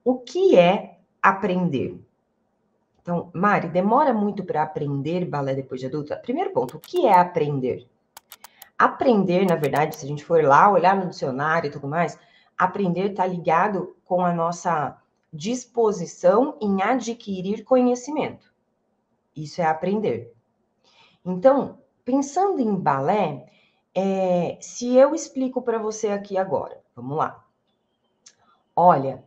O que é aprender? Então, Mari, demora muito para aprender balé depois de adulta? Primeiro ponto, o que é aprender? Aprender, na verdade, se a gente for lá olhar no dicionário e tudo mais, aprender está ligado com a nossa disposição em adquirir conhecimento. Isso é aprender. Então, pensando em balé, se eu explico para você aqui agora, vamos lá. Olha,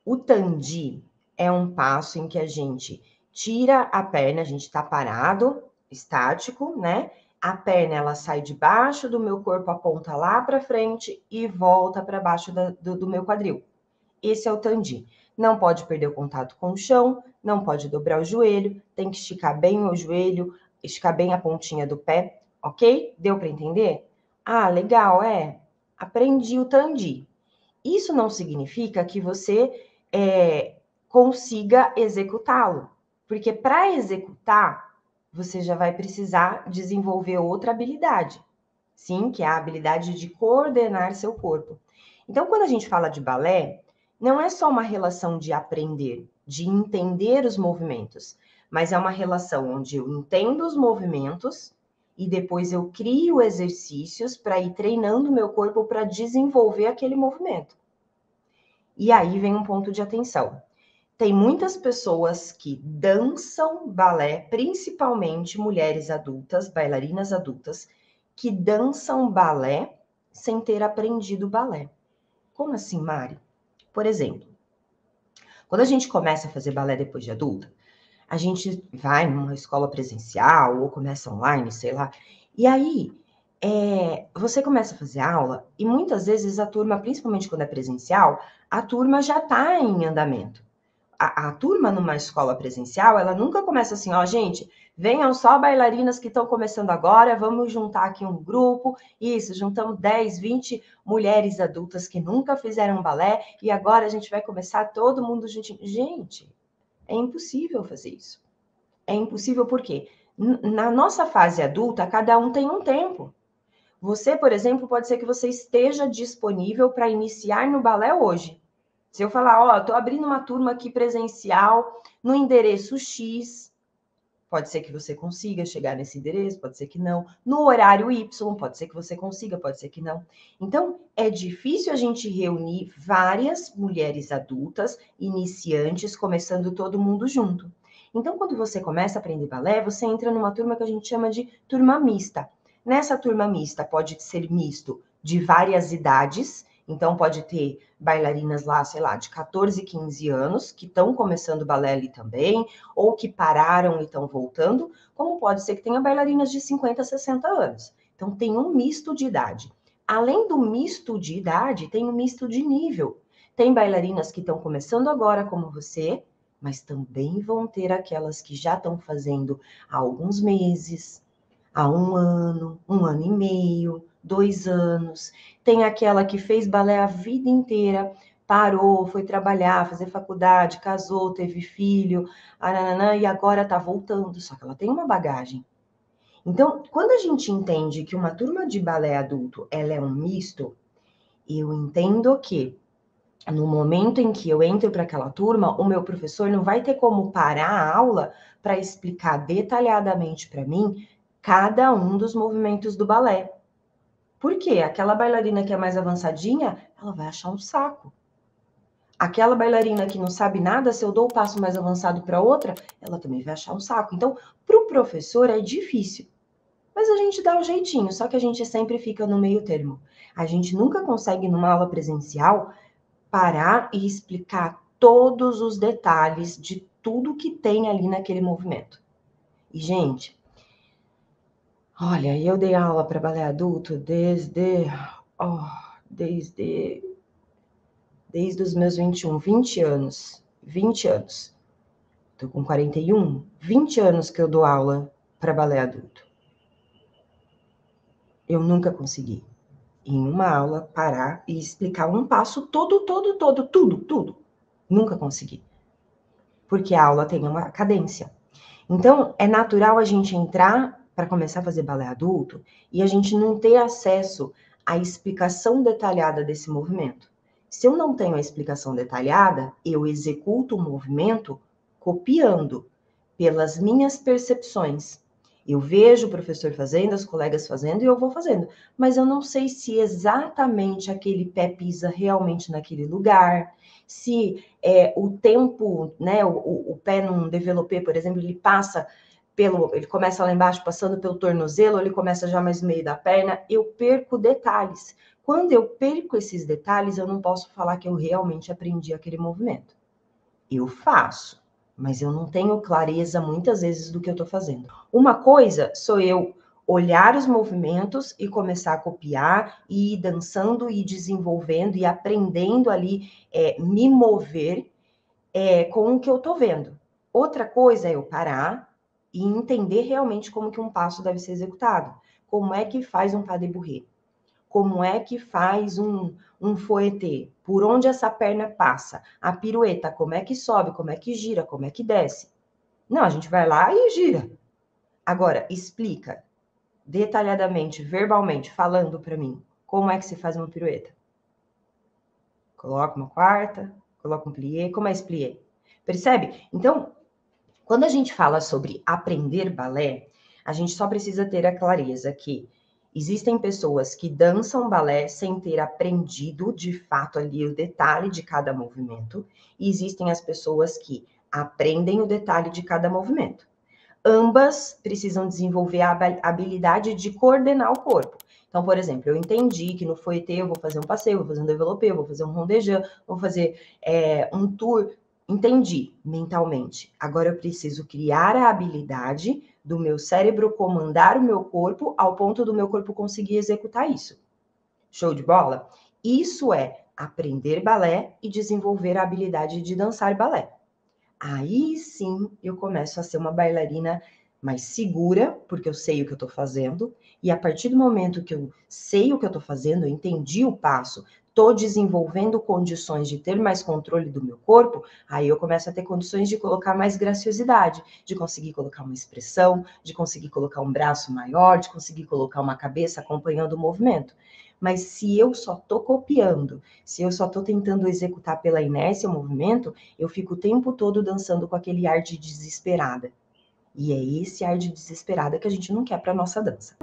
o tandi é um passo em que a gente tira a perna, a gente está parado, estático, né? A perna ela sai debaixo do meu corpo, aponta lá para frente e volta para baixo do meu quadril. Esse é o tandi. Não pode perder o contato com o chão, não pode dobrar o joelho, tem que esticar bem o joelho, esticar bem a pontinha do pé, ok? Deu para entender? Ah, legal, aprendi o tandi. Isso não significa que você consiga executá-lo, porque para executar, você já vai precisar desenvolver outra habilidade, sim, que é a habilidade de coordenar seu corpo. Então, quando a gente fala de balé, não é só uma relação de aprender, de entender os movimentos, mas é uma relação onde eu entendo os movimentos e depois eu crio exercícios para ir treinando o meu corpo para desenvolver aquele movimento. E aí vem um ponto de atenção. Tem muitas pessoas que dançam balé, principalmente mulheres adultas, bailarinas adultas, que dançam balé sem ter aprendido balé. Como assim, Mari? Por exemplo, quando a gente começa a fazer balé depois de adulta, a gente vai numa escola presencial ou começa online, sei lá, e aí você começa a fazer aula e muitas vezes a turma, principalmente quando é presencial, a turma já está em andamento. A turma numa escola presencial, ela nunca começa assim, ó, gente, venham só bailarinas que estão começando agora, vamos juntar aqui um grupo, isso, juntamos 10, 20 mulheres adultas que nunca fizeram balé e agora a gente vai começar todo mundo juntinho. Gente, é impossível fazer isso. É impossível porque na nossa fase adulta, cada um tem um tempo. Você, por exemplo, pode ser que você esteja disponível para iniciar no balé hoje. Se eu falar, ó, estou abrindo uma turma aqui presencial no endereço X, pode ser que você consiga chegar nesse endereço, pode ser que não. No horário Y, pode ser que você consiga, pode ser que não. Então, é difícil a gente reunir várias mulheres adultas, iniciantes, começando todo mundo junto. Então, quando você começa a aprender balé, você entra numa turma que a gente chama de turma mista. Nessa turma mista, pode ser misto de várias idades, então pode ter bailarinas lá, sei lá, de 14, 15 anos, que estão começando balé ali também, ou que pararam e estão voltando, como pode ser que tenha bailarinas de 50, 60 anos. Então, tem um misto de idade. Além do misto de idade, tem um misto de nível. Tem bailarinas que estão começando agora, como você, mas também vão ter aquelas que já estão fazendo há alguns meses, há um ano e meio, 2 anos. Tem aquela que fez balé a vida inteira, parou, foi trabalhar, fazer faculdade, casou, teve filho, e agora está voltando, só que ela tem uma bagagem. Então, quando a gente entende que uma turma de balé adulto ela é um misto, eu entendo que no momento em que eu entro para aquela turma, o meu professor não vai ter como parar a aula para explicar detalhadamente para mim cada um dos movimentos do balé. Por quê? Aquela bailarina que é mais avançadinha, ela vai achar um saco. Aquela bailarina que não sabe nada, se eu dou o passo mais avançado para outra, ela também vai achar um saco. Então, para o professor é difícil. Mas a gente dá um jeitinho, só que a gente sempre fica no meio termo. A gente nunca consegue, numa aula presencial, parar e explicar todos os detalhes de tudo que tem ali naquele movimento. E, gente, olha, eu dei aula para balé adulto desde os meus 20 anos. 20 anos. Tô com 41, 20 anos que eu dou aula para balé adulto. Eu nunca consegui, em uma aula, parar e explicar um passo tudo. Nunca consegui. Porque a aula tem uma cadência. Então, é natural a gente entrar para começar a fazer balé adulto e a gente não ter acesso à explicação detalhada desse movimento. Se eu não tenho a explicação detalhada, eu executo o movimento copiando pelas minhas percepções. Eu vejo o professor fazendo, as colegas fazendo e eu vou fazendo, mas eu não sei se exatamente aquele pé pisa realmente naquele lugar, se o tempo, né, o pé num développé, por exemplo, ele começa lá embaixo, passando pelo tornozelo, ou ele começa já mais no meio da perna, eu perco detalhes. Quando eu perco esses detalhes, eu não posso falar que eu realmente aprendi aquele movimento. Eu faço, mas eu não tenho clareza muitas vezes do que eu estou fazendo. Uma coisa sou eu olhar os movimentos e começar a copiar, e ir dançando, e desenvolvendo, e aprendendo ali, me mover com o que eu estou vendo. Outra coisa é eu parar e entender realmente como que um passo deve ser executado. Como é que faz um pas de bourrée? Como é que faz um fouetté? Por onde essa perna passa? A pirueta, como é que sobe? Como é que gira? Como é que desce? Não, a gente vai lá e gira. Agora, explica detalhadamente, verbalmente, falando para mim, como é que se faz uma pirueta? Coloca uma quarta, coloca um plié. Como é esse plié? Percebe? Então, quando a gente fala sobre aprender balé, a gente só precisa ter a clareza que existem pessoas que dançam balé sem ter aprendido de fato ali o detalhe de cada movimento, e existem as pessoas que aprendem o detalhe de cada movimento. Ambas precisam desenvolver a habilidade de coordenar o corpo. Então, por exemplo, eu entendi que no fouetté eu vou fazer um passeio, vou fazer um développé, vou fazer um rondejant, vou fazer um tour. Entendi mentalmente. Agora eu preciso criar a habilidade do meu cérebro comandar o meu corpo ao ponto do meu corpo conseguir executar isso. Show de bola? Isso é aprender balé e desenvolver a habilidade de dançar balé. Aí sim eu começo a ser uma bailarina mais segura, porque eu sei o que eu estou fazendo, e a partir do momento que eu sei o que eu estou fazendo, eu entendi o passo, estou desenvolvendo condições de ter mais controle do meu corpo, aí eu começo a ter condições de colocar mais graciosidade, de conseguir colocar uma expressão, de conseguir colocar um braço maior, de conseguir colocar uma cabeça acompanhando o movimento. Mas se eu só estou copiando, se eu só estou tentando executar pela inércia o movimento, eu fico o tempo todo dançando com aquele ar de desesperada. E é esse ar de desesperada que a gente não quer para nossa dança.